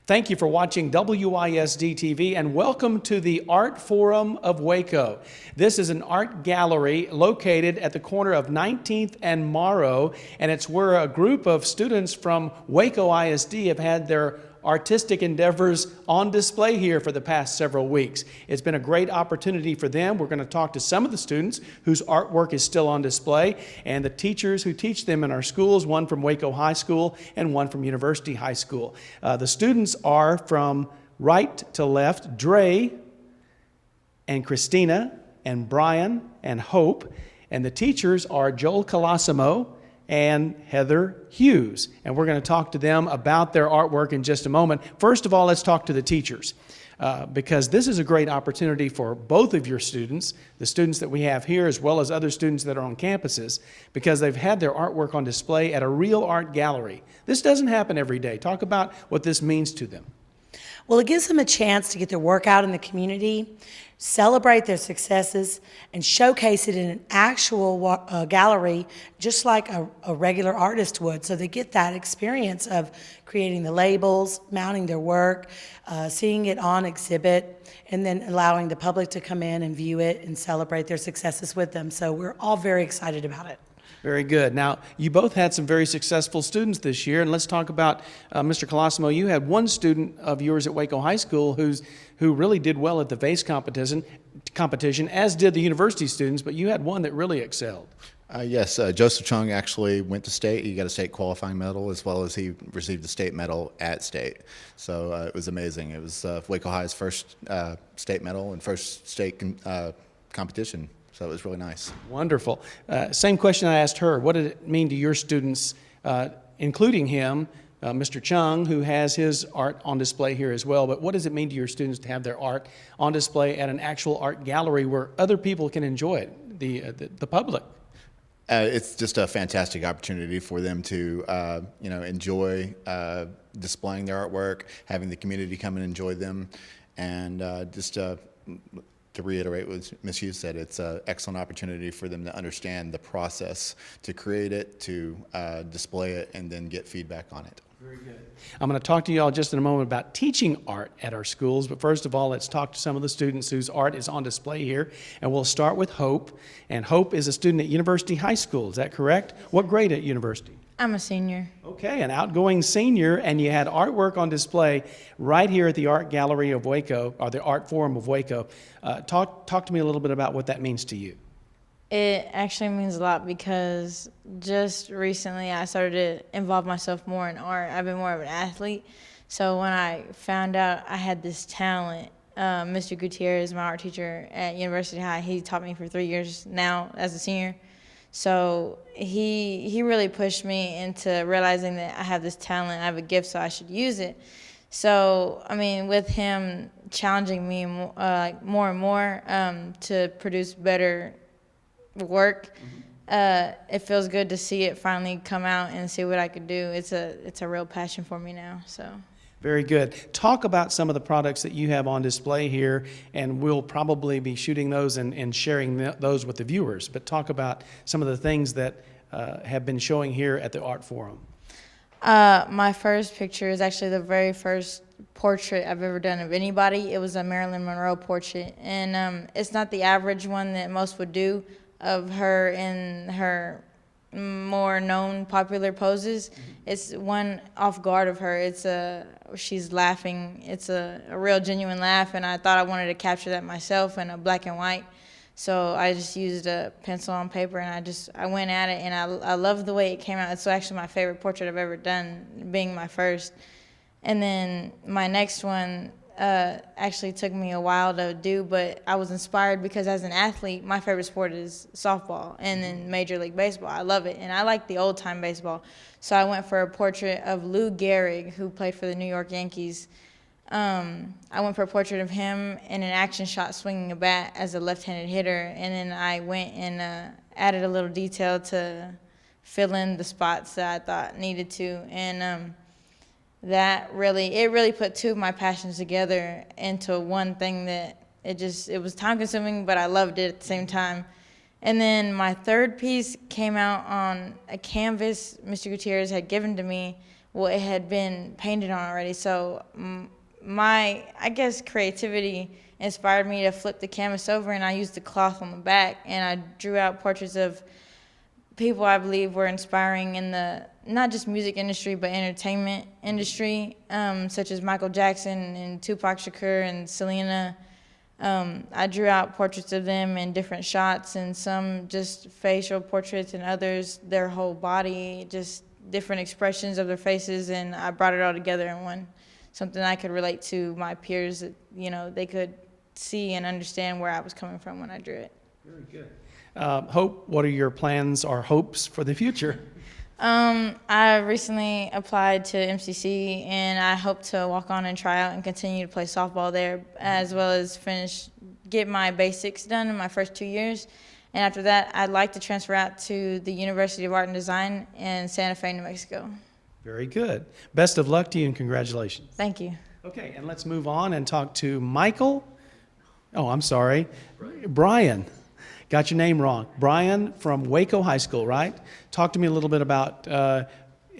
Thank you for watching WISD TV and welcome to the Art Forum of Waco. This is an art gallery located at the corner of 19th and Morrow, and it's where a group of students from Waco ISD have had their artistic endeavors on display here for the past several weeks. It's been a great opportunity for them. We're going to talk to some of the students whose artwork is still on display and the teachers who teach them in our schools, one from Waco High School and one from University High School. The students are from right to left, Dre and Christina and Brian and Hope, and the teachers are Joel Colosimo and Heather Hughes. And we're going to talk to them about their artwork in just a moment. First of all, let's talk to the teachers because this is a great opportunity for both of your students, the students that we have here as well as other students that are on campuses, because they've had their artwork on display at a real art gallery. This doesn't happen every day. Talk about what this means to them. Well, it gives them a chance to get their work out in the community, celebrate their successes, and showcase it in an actual gallery, just like a regular artist would. So they get that experience of creating the labels, mounting their work, seeing it on exhibit, and then allowing the public to come in and view it and celebrate their successes with them. So we're all very excited about it. Very good. Now, you both had some very successful students this year, and let's talk about Mr. Colosimo. You had one student of yours at Waco High School who really did well at the vase competition, as did the university students, but you had one that really excelled. Yes, Joseph Chung actually went to state. He got a state qualifying medal as well as he received a state medal at state. So it was amazing. It was Waco High's first state medal and first state competition. So it was really nice. Wonderful. Same question I asked her. What did it mean to your students, including him, Mr. Chung, who has his art on display here as well, but what does it mean to your students to have their art on display at an actual art gallery where other people can enjoy it, the public? It's just a fantastic opportunity for them to enjoy displaying their artwork, having the community come and enjoy them, and to reiterate what Ms. Hughes said, it's an excellent opportunity for them to understand the process to create it, to display it, and then get feedback on it. Very good. I'm going to talk to you all just in a moment about teaching art at our schools, but first of all, let's talk to some of the students whose art is on display here, and we'll start with Hope. And Hope is a student at University High School, is that correct? What grade at University? I'm a senior. Okay, an outgoing senior, and you had artwork on display right here at the Art Gallery of Waco, or the Art Forum of Waco. Talk to me a little bit about what that means to you. It actually means a lot because just recently I started to involve myself more in art. I've been more of an athlete. So when I found out I had this talent, Mr. Gutierrez, my art teacher at University High, he taught me for 3 years now as a senior. So he really pushed me into realizing that I have this talent, I have a gift, so I should use it. So, I mean, with him challenging me more and more to produce better work, it feels good to see it finally come out and see what I could do. It's a real passion for me now. So. Very good. Talk about some of the products that you have on display here, and we'll probably be shooting those and sharing those with the viewers. But talk about some of the things that have been showing here at the Art Forum. My first picture is actually the very first portrait I've ever done of anybody. It was a Marilyn Monroe portrait, and it's not the average one that most would do of her in her more known popular poses. It's one off guard of her. She's laughing. It's a real genuine laugh, and I thought I wanted to capture that myself in a black and white. So I just used a pencil on paper, and I went at it, and I love the way it came out. It's actually my favorite portrait I've ever done, being my first. And then my next one actually took me a while to do, but I was inspired because as an athlete, my favorite sport is softball and then Major League Baseball. I love it, and I like the old-time baseball. So I went for a portrait of Lou Gehrig, who played for the New York Yankees. I went for a portrait of him in an action shot swinging a bat as a left-handed hitter, and then I went and added a little detail to fill in the spots that I thought needed to, and it really put two of my passions together into one thing that it was time consuming, but I loved it at the same time. And then my third piece came out on a canvas Mr. Gutierrez had given to me what had been painted on already. So my, I guess, creativity inspired me to flip the canvas over, and I used the cloth on the back, and I drew out portraits of people I believe were inspiring in the, not just music industry, but entertainment industry, such as Michael Jackson and Tupac Shakur and Selena. I drew out portraits of them in different shots, and some just facial portraits, and others their whole body, just different expressions of their faces, and I brought it all together in one, something I could relate to my peers, that, you know, they could see and understand where I was coming from when I drew it. Very good. Hope, what are your plans or hopes for the future? I recently applied to MCC, and I hope to walk on and try out and continue to play softball there, as well as get my basics done in my first 2 years. And after that, I'd like to transfer out to the University of Art and Design in Santa Fe, New Mexico. Very good. Best of luck to you and congratulations. Thank you. Okay, and let's move on and talk to Michael. Oh, I'm sorry. Brian. Got your name wrong. Brian from Waco High School, right? Talk to me a little bit about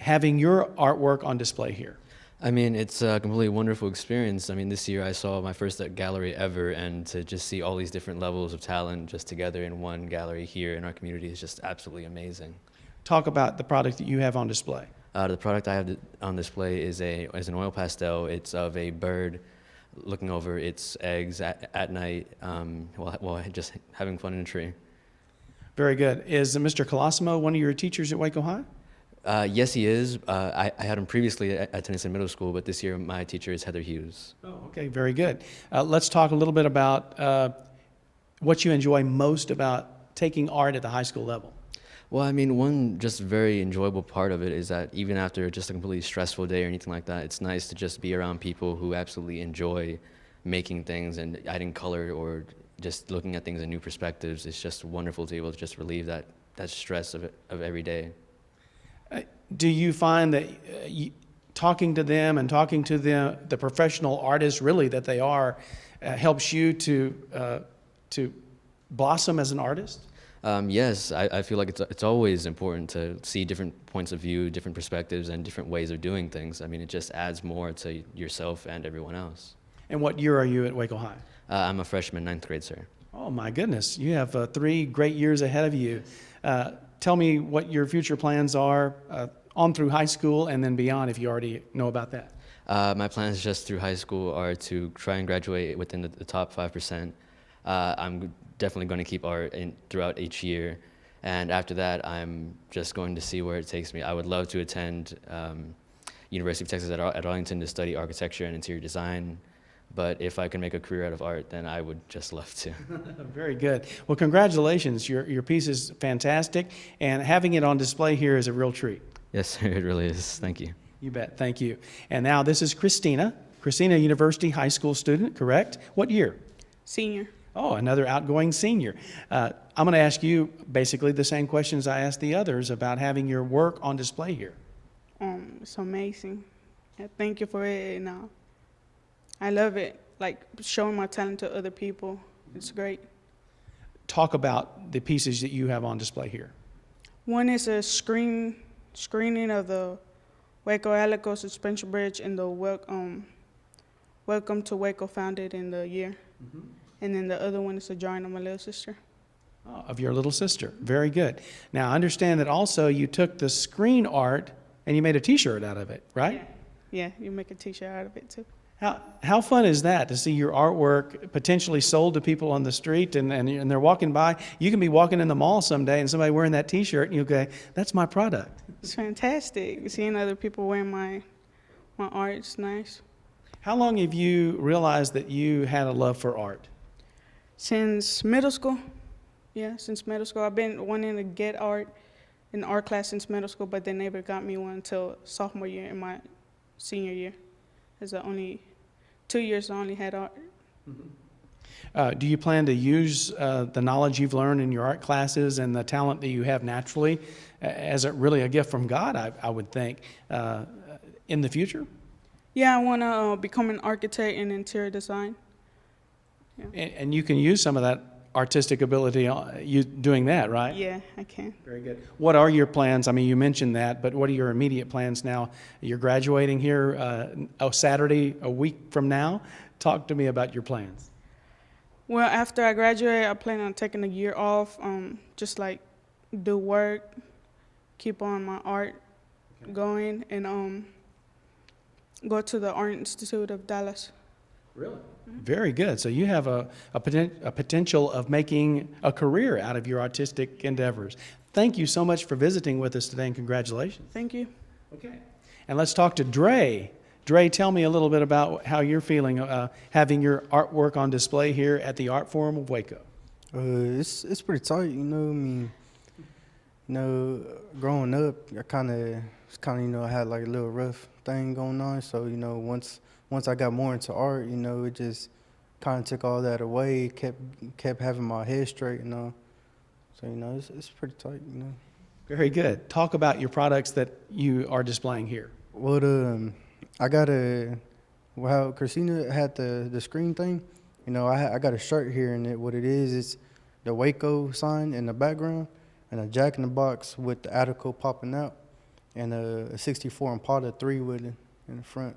having your artwork on display here. I mean, it's a completely wonderful experience. I mean, this year I saw my first gallery ever, and to just see all these different levels of talent just together in one gallery here in our community is just absolutely amazing. Talk about the product that you have on display. The product I have on display is an oil pastel. It's of a bird looking over its eggs at night while just having fun in a tree. Very good. Is Mr. Colosimo one of your teachers at Waco High? Yes, he is. I had him previously at Tennyson Middle School, but this year my teacher is Heather Hughes. Oh, okay, very good. Let's talk a little bit about what you enjoy most about taking art at the high school level. Well, I mean, one just very enjoyable part of it is that even after just a completely stressful day or anything like that, it's nice to just be around people who absolutely enjoy making things and adding color or just looking at things in new perspectives. It's just wonderful to be able to just relieve that stress of every day. Do you find that talking to them and talking to the professional artists really that they are helps you to blossom as an artist? Yes, I feel like it's always important to see different points of view, different perspectives, and different ways of doing things. I mean, it just adds more to yourself and everyone else. And what year are you at Waco High? I'm a freshman, 9th grade, sir. Oh, my goodness. You have 3 great years ahead of you. Tell me what your future plans are on through high school and then beyond, if you already know about that. My plans just through high school are to try and graduate within the top 5%. I'm definitely going to keep art throughout each year. And after that, I'm just going to see where it takes me. I would love to attend University of Texas at Arlington to study architecture and interior design. But if I can make a career out of art, then I would just love to. Very good. Well, congratulations. Your piece is fantastic, and having it on display here is a real treat. Yes, sir, it really is. Thank you. You bet. Thank you. And now this is Christina. Christina, University High School student, correct? What year? Senior. Oh, another outgoing senior. I'm going to ask you basically the same questions I asked the others about having your work on display here. It's amazing. Yeah, thank you for it. And I love it. Like showing my talent to other people. It's great. Talk about the pieces that you have on display here. One is a screening of the Waco Alico Suspension Bridge and the Welcome to Waco founded in the year. Mm-hmm. And then the other one is a drawing of my little sister. Oh, of your little sister. Very good. Now, understand that also you took the screen art and you made a T-shirt out of it, right? Yeah, you make a T-shirt out of it too. How fun is that to see your artwork potentially sold to people on the street and they're walking by? You can be walking in the mall someday and somebody wearing that T-shirt and you'll go, that's my product. It's fantastic. Seeing other people wearing my art is nice. How long have you realized that you had a love for art? Since middle school. Yeah, since middle school. I've been wanting to get art in art class since middle school, but they never got me one until sophomore year in my senior year. It's the only 2 years I only had art. Mm-hmm. Do you plan to use the knowledge you've learned in your art classes and the talent that you have naturally as really a gift from God, I would think, in the future? Yeah, I want to become an architect in interior design. Yeah. And you can use some of that artistic ability you doing that, right? Yeah, I can. Very good. What are your plans? I mean, you mentioned that, but what are your immediate plans now? You're graduating here Saturday, a week from now. Talk to me about your plans. Well, after I graduate, I plan on taking a year off, just like do work, keep on my art going, and go to the Art Institute of Dallas. Really? Very good. So you have a potential of making a career out of your artistic endeavors. Thank you so much for visiting with us today, and congratulations. Thank you. Okay. And let's talk to Dre. Dre, tell me a little bit about how you're feeling having your artwork on display here at the Art Forum of Waco. It's pretty tight, you know. I mean, you know, growing up, I kind of, you know, had like a little rough thing going on. So, you know, once I got more into art, you know, it just kind of took all that away. Kept having my head straight, you know. So, you know, it's pretty tight, you know. Very good. Talk about your products that you are displaying here. Well, I got how Christina had the screen thing, you know, I got a shirt here, and what it is the Waco sign in the background, and a Jack in the Box with the article popping out, and a 64 Impala 3-wheeler in the front.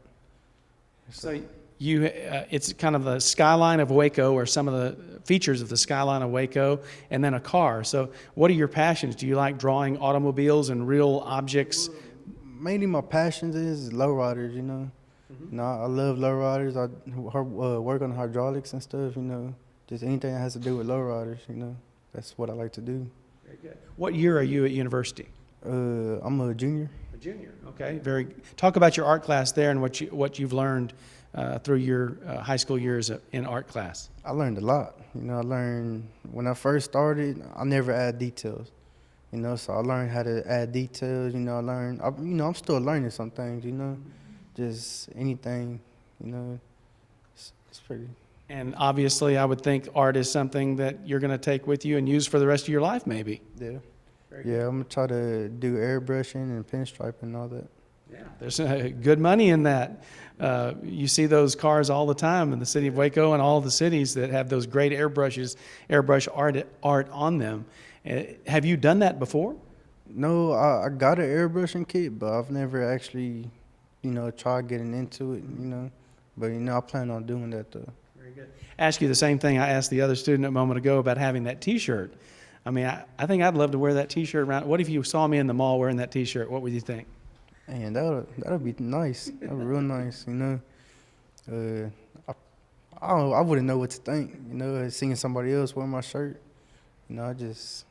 So you, it's kind of the skyline of Waco, or some of the features of the skyline of Waco, and then a car. So what are your passions? Do you like drawing automobiles and real objects? Mainly my passions is lowriders, you know. You know, I love lowriders. I work on hydraulics and stuff, you know. Just anything that has to do with lowriders, you know. That's what I like to do. Very good. What year are you at university? I'm a junior. A junior. Okay. Very. Talk about your art class there and what you've learned through your high school years in art class. I learned a lot. You know, I learned when I first started, I never add details. You know, so I learned how to add details. You know, I'm still learning some things. You know, just anything. You know, it's pretty. And obviously, I would think art is something that you're going to take with you and use for the rest of your life, maybe. Yeah. Yeah, I'm gonna try to do airbrushing and pinstriping and all that. Yeah, there's good money in that. You see those cars all the time in the city of Waco and all the cities that have those great airbrush art on them. Have you done that before? No, I got an airbrushing kit, but I've never actually, you know, tried getting into it, you know. But, you know, I plan on doing that, though. Very good. Ask you the same thing I asked the other student a moment ago about having that T-shirt. I mean, I think I'd love to wear that T-shirt around. What if you saw me in the mall wearing that T-shirt? What would you think? Man, that'll be nice. That'll be real nice, you know. I wouldn't know what to think, you know, seeing somebody else wear my shirt. You know, it'd just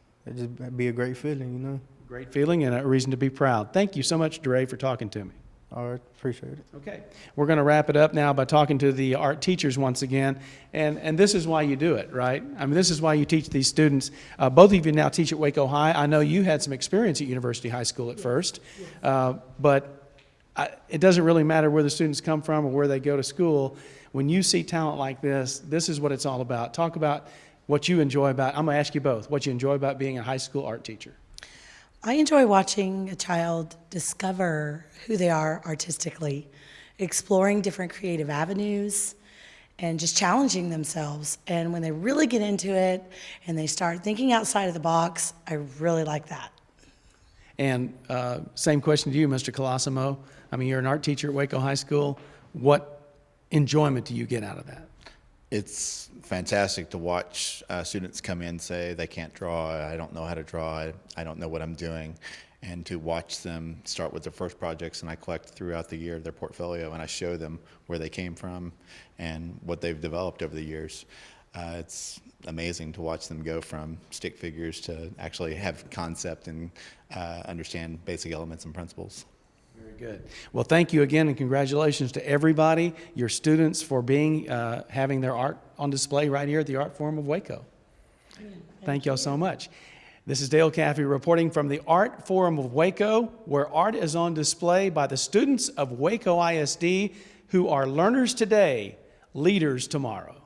be a great feeling, you know. Great feeling and a reason to be proud. Thank you so much, Dre, for talking to me. All right, appreciate it. Okay, we're going to wrap it up now by talking to the art teachers once again, and this is why you do it, right? I mean, this is why you teach these students. Both of you now teach at Waco High. I know you had some experience at University High School at first, but it doesn't really matter where the students come from or where they go to school. When you see talent like this is what it's all about. Talk about what you enjoy about, I'm going to ask you both, what you enjoy about being a high school art teacher. I enjoy watching a child discover who they are artistically, exploring different creative avenues, and just challenging themselves. And when they really get into it and they start thinking outside of the box, I really like that. And same question to you, Mr. Colosimo. I mean, you're an art teacher at Waco High School. What enjoyment do you get out of that? It's fantastic to watch students come in and say they can't draw, I don't know how to draw, I don't know what I'm doing, and to watch them start with their first projects, and I collect throughout the year their portfolio, and I show them where they came from and what they've developed over the years. It's amazing to watch them go from stick figures to actually have concept and understand basic elements and principles. Very good. Well, thank you again, and congratulations to everybody, your students, for having their art on display right here at the Art Forum of Waco. Thank y'all so much. This is Dale Caffey reporting from the Art Forum of Waco, where art is on display by the students of Waco ISD who are learners today, leaders tomorrow.